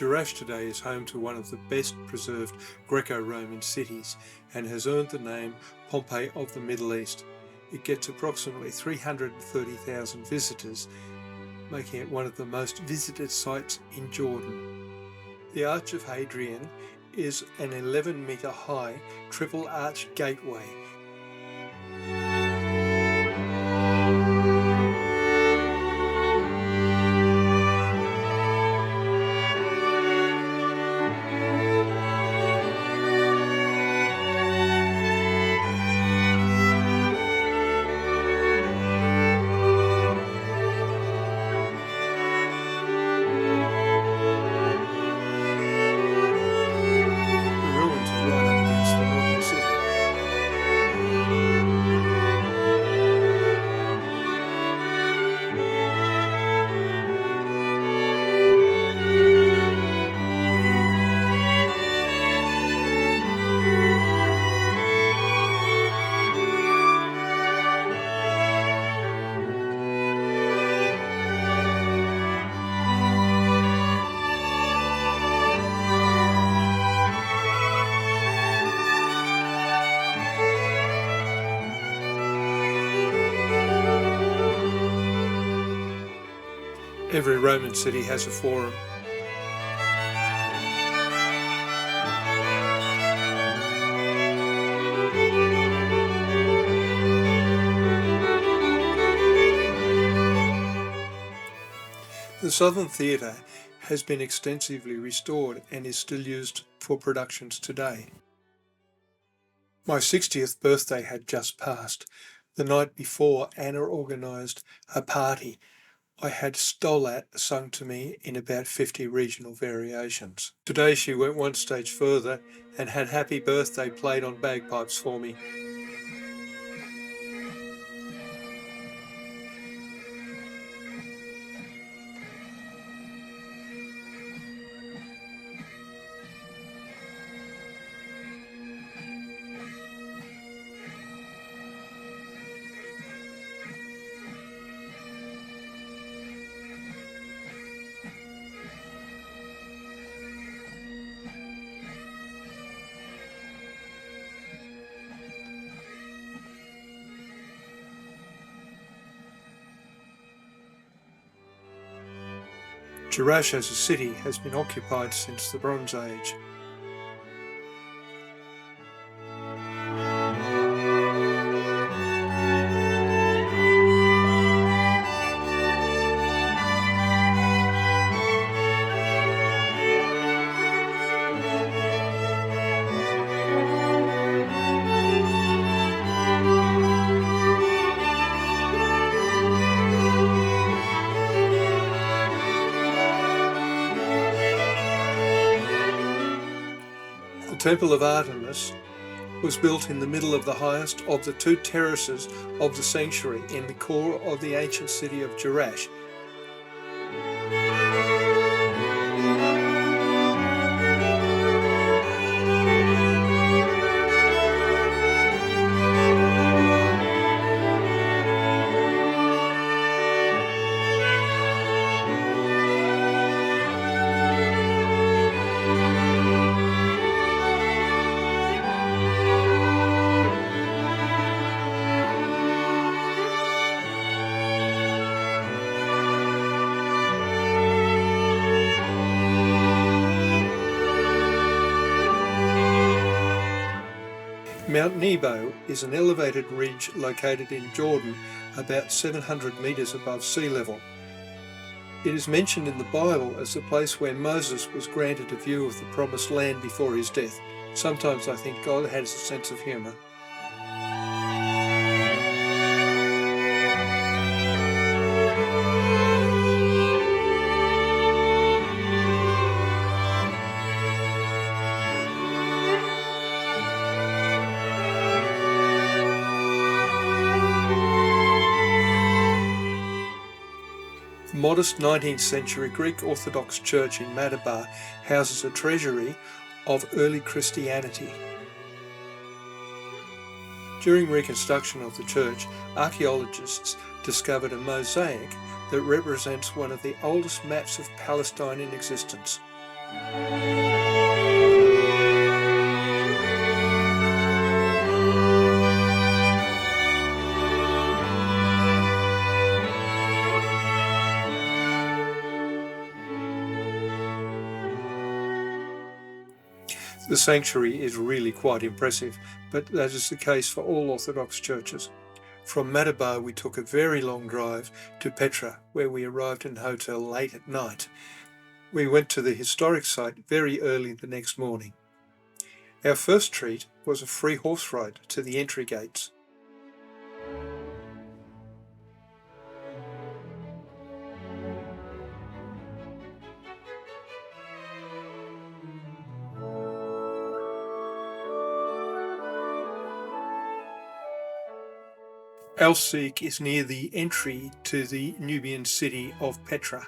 Jerash today is home to one of the best preserved Greco-Roman cities and has earned the name Pompeii of the Middle East. It gets approximately 330,000 visitors, making it one of the most visited sites in Jordan. The Arch of Hadrian is an 11-metre high triple arch gateway. Every Roman city has a forum. The Southern Theatre has been extensively restored and is still used for productions today. My 60th birthday had just passed. The night before, Anna organised a party. I had Stolat sung to me in about 50 regional variations. Today she went one stage further and had Happy Birthday played on bagpipes for me. Jerash as a city has been occupied since the Bronze Age. The Temple of Artemis was built in the middle of the highest of the two terraces of the sanctuary in the core of the ancient city of Jerash. Mount Nebo is an elevated ridge located in Jordan about 700 metres above sea level. It is mentioned in the Bible as the place where Moses was granted a view of the promised land before his death. Sometimes I think God has a sense of humour. The modest 19th century Greek Orthodox Church in Madara houses a treasury of early Christianity. During reconstruction of the church, archaeologists discovered a mosaic that represents one of the oldest maps of Palestine in existence. The sanctuary is really quite impressive, but that is the case for all Orthodox churches. From Madara we took a very long drive to Petra, where we arrived in a hotel late at night. We went to the historic site very early the next morning. Our first treat was a free horse ride to the entry gates. Al-Siq is near the entry to the Nubian city of Petra.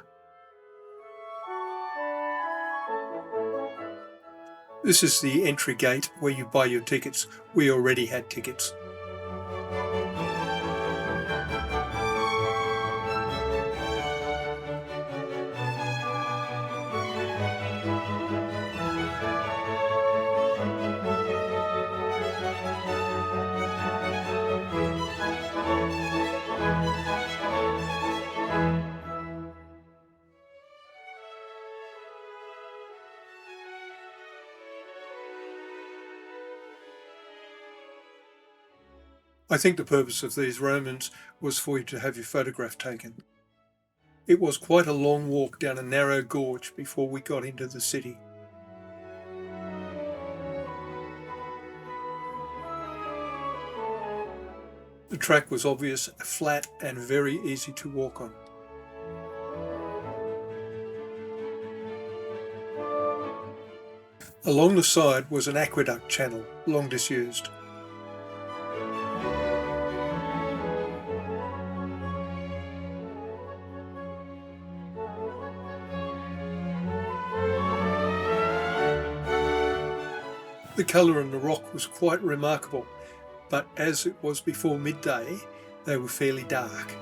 This is the entry gate where you buy your tickets. We already had tickets. I think the purpose of these Romans was for you to have your photograph taken. It was quite a long walk down a narrow gorge before we got into the city. The track was obvious, flat and very easy to walk on. Along the side was an aqueduct channel, long disused. The colour in the rock was quite remarkable, but as it was before midday, they were fairly dark.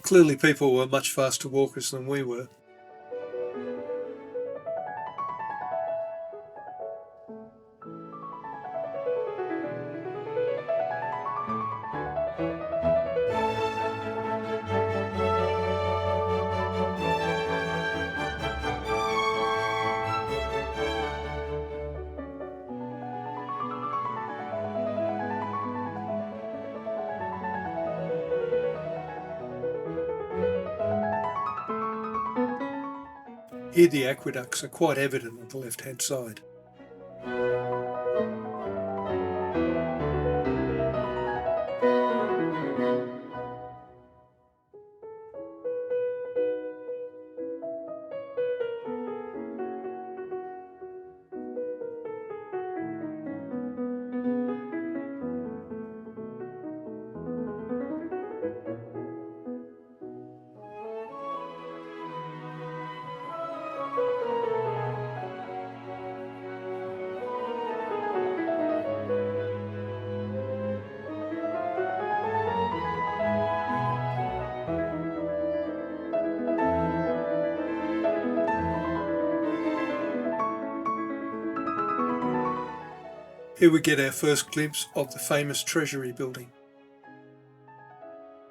Clearly people were much faster walkers than we were. Here the aqueducts are quite evident on the left-hand side. Here we get our first glimpse of the famous Treasury building.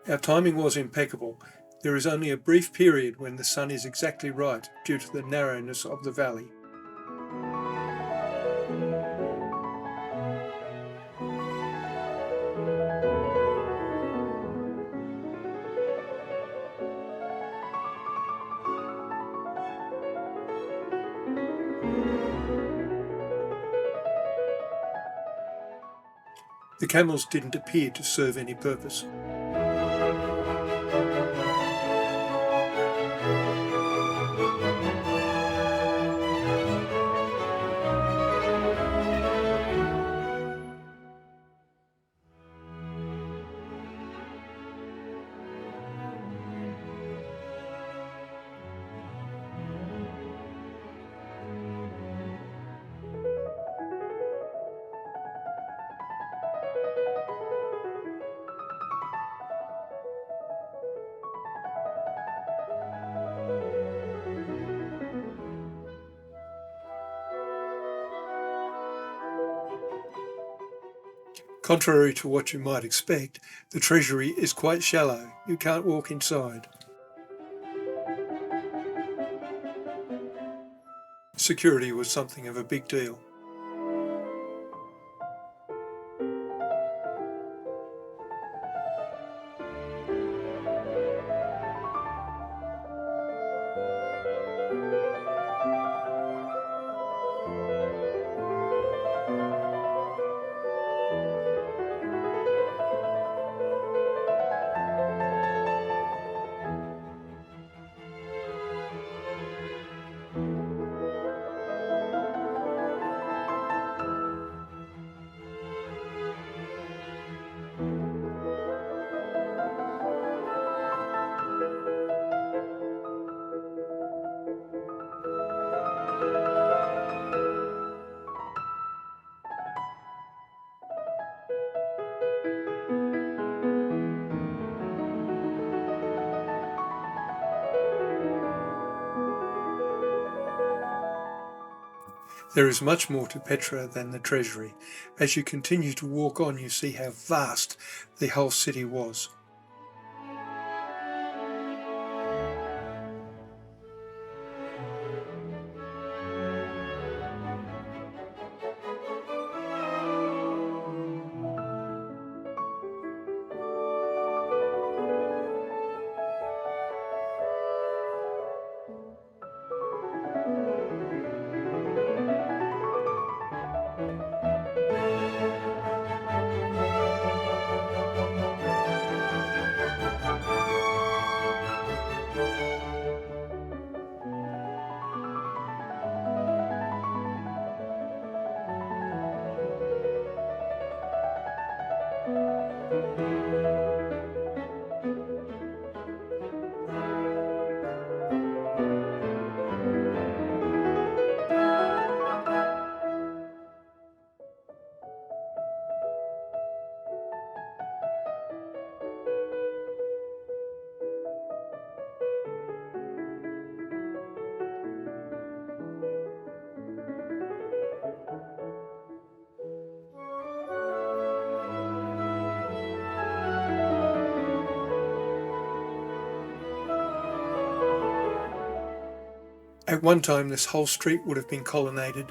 Our timing was impeccable. There is only a brief period when the sun is exactly right due to the narrowness of the valley. The camels didn't appear to serve any purpose. Contrary to what you might expect, the treasury is quite shallow. You can't walk inside. Security was something of a big deal. There is much more to Petra than the treasury. As you continue to walk on, you see how vast the whole city was. At one time, this whole street would have been colonnaded.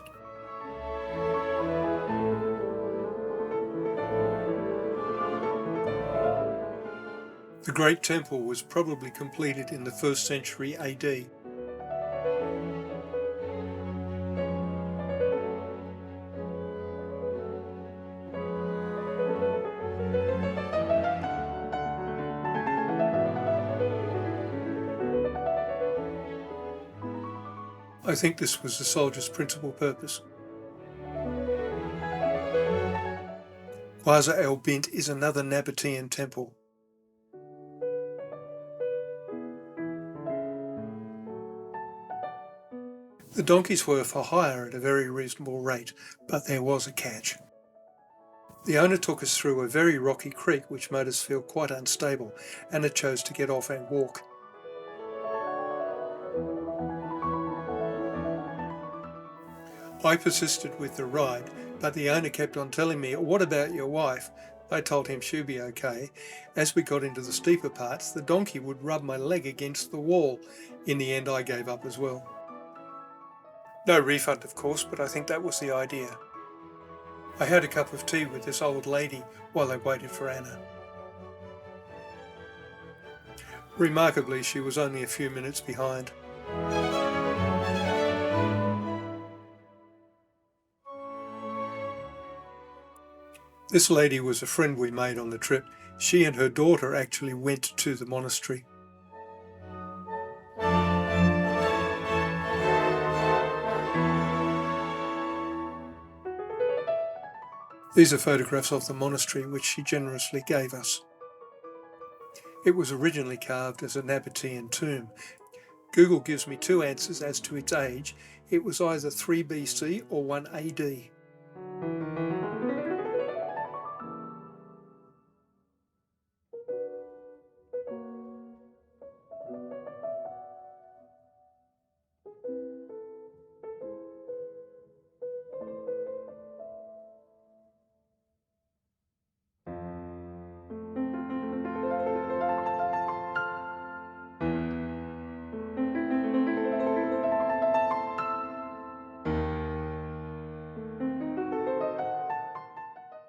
The Great Temple was probably completed in the 1st century AD. I think this was the soldier's principal purpose. Waza al-Bint is another Nabatean temple. The donkeys were for hire at a very reasonable rate, but there was a catch. The owner took us through a very rocky creek which made us feel quite unstable, and it chose to get off and walk. I persisted with the ride, but the owner kept on telling me, "What about your wife?" I told him she'd be okay. As we got into the steeper parts, the donkey would rub my leg against the wall. In the end, I gave up as well. No refund, of course, but I think that was the idea. I had a cup of tea with this old lady while I waited for Anna. Remarkably, she was only a few minutes behind. This lady was a friend we made on the trip. She and her daughter actually went to the monastery. These are photographs of the monastery which she generously gave us. It was originally carved as a Nabatean tomb. Google gives me two answers as to its age. It was either 3 BC or 1 AD.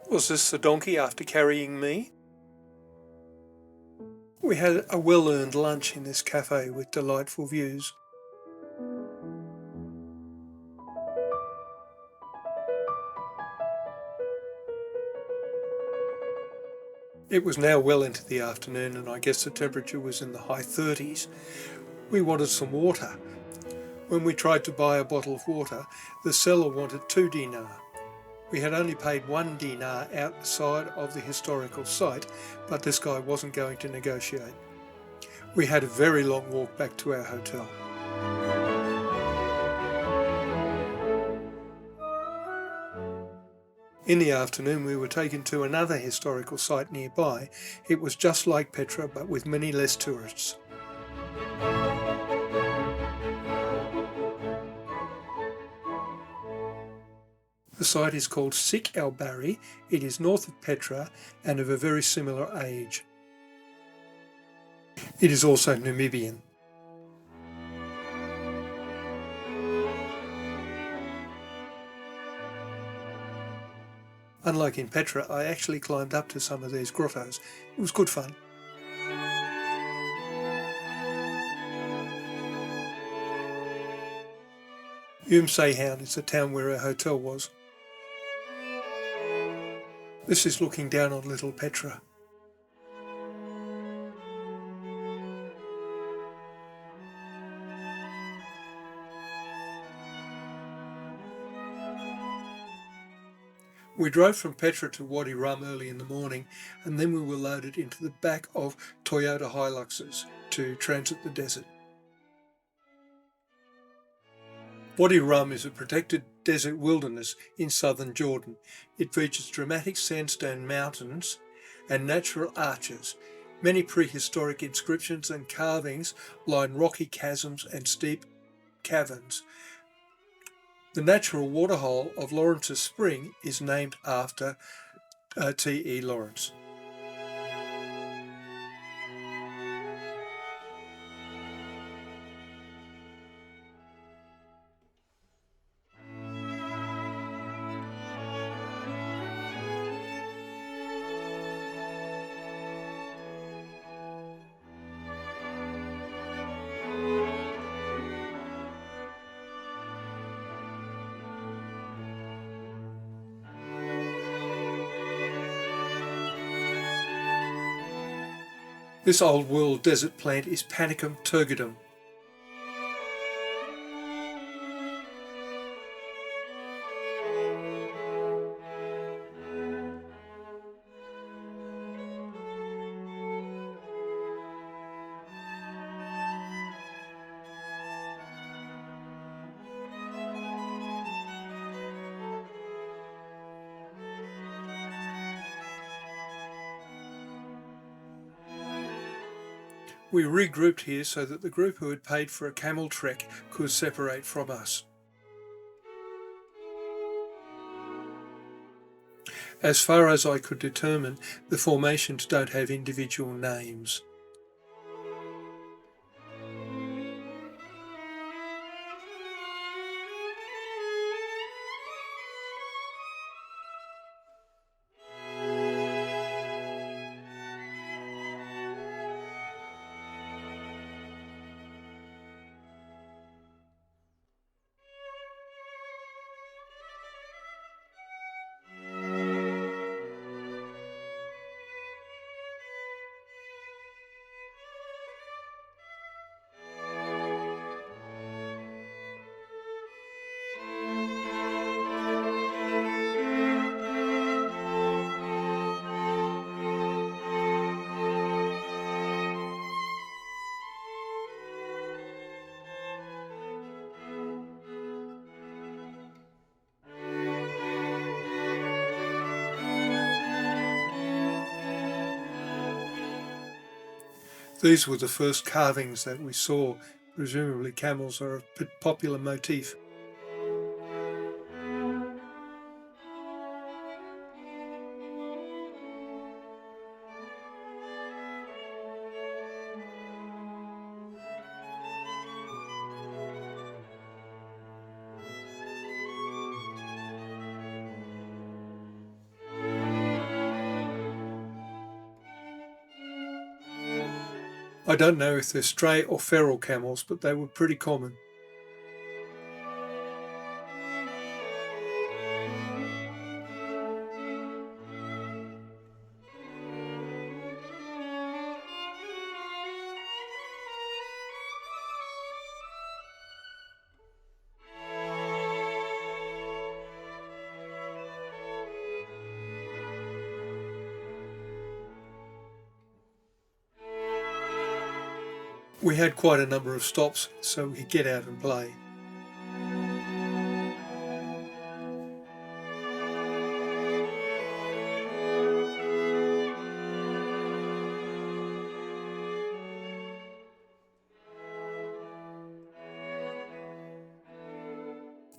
Was this the donkey after carrying me? We had a well-earned lunch in this cafe with delightful views. It was now well into the afternoon and I guess the temperature was in the high 30s. We wanted some water. When we tried to buy a bottle of water, the seller wanted 2 dinar. We had only paid 1 dinar outside of the historical site, but this guy wasn't going to negotiate. We had a very long walk back to our hotel. In the afternoon we were taken to another historical site nearby. It was just like Petra but with many less tourists. The site is called Al-Siq al-Barid. It is north of Petra and of a very similar age. It is also Namibian. Unlike in Petra, I actually climbed up to some of these grottos. It was good fun. Sayhound is the town where our hotel was. This is looking down on Little Petra. We drove from Petra to Wadi Rum early in the morning and then we were loaded into the back of Toyota Hiluxes to transit the desert. Wadi Rum is a protected desert wilderness in southern Jordan. It features dramatic sandstone mountains and natural arches. Many prehistoric inscriptions and carvings line rocky chasms and steep caverns. The natural waterhole of Lawrence's Spring is named after T.E. Lawrence. This old world desert plant is Panicum turgidum. We regrouped here so that the group who had paid for a camel trek could separate from us. As far as I could determine, the formations don't have individual names. These were the first carvings that we saw. Presumably camels are a popular motif. I don't know if they're stray or feral camels, but they were pretty common. We had quite a number of stops, so we could get out and play.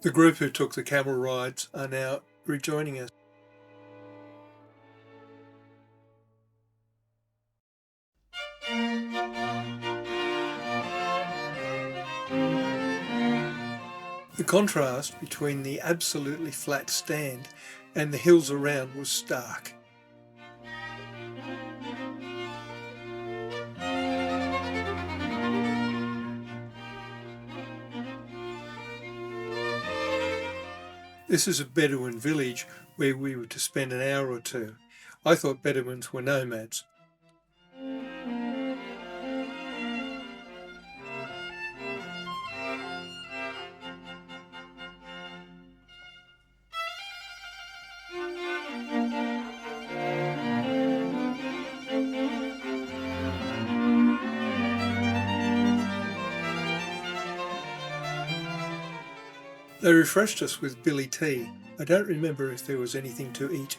The group who took the camel rides are now rejoining us. The contrast between the absolutely flat stand and the hills around was stark. This is a Bedouin village where we were to spend an hour or two. I thought Bedouins were nomads. They refreshed us with billy tea. I don't remember if there was anything to eat.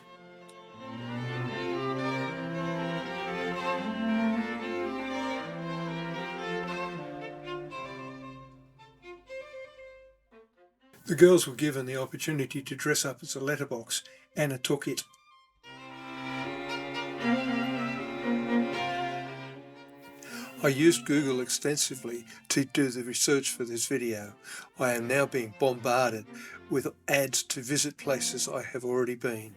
The girls were given the opportunity to dress up as a letterbox. Anna took it. I used Google extensively to do the research for this video. I am now being bombarded with ads to visit places I have already been.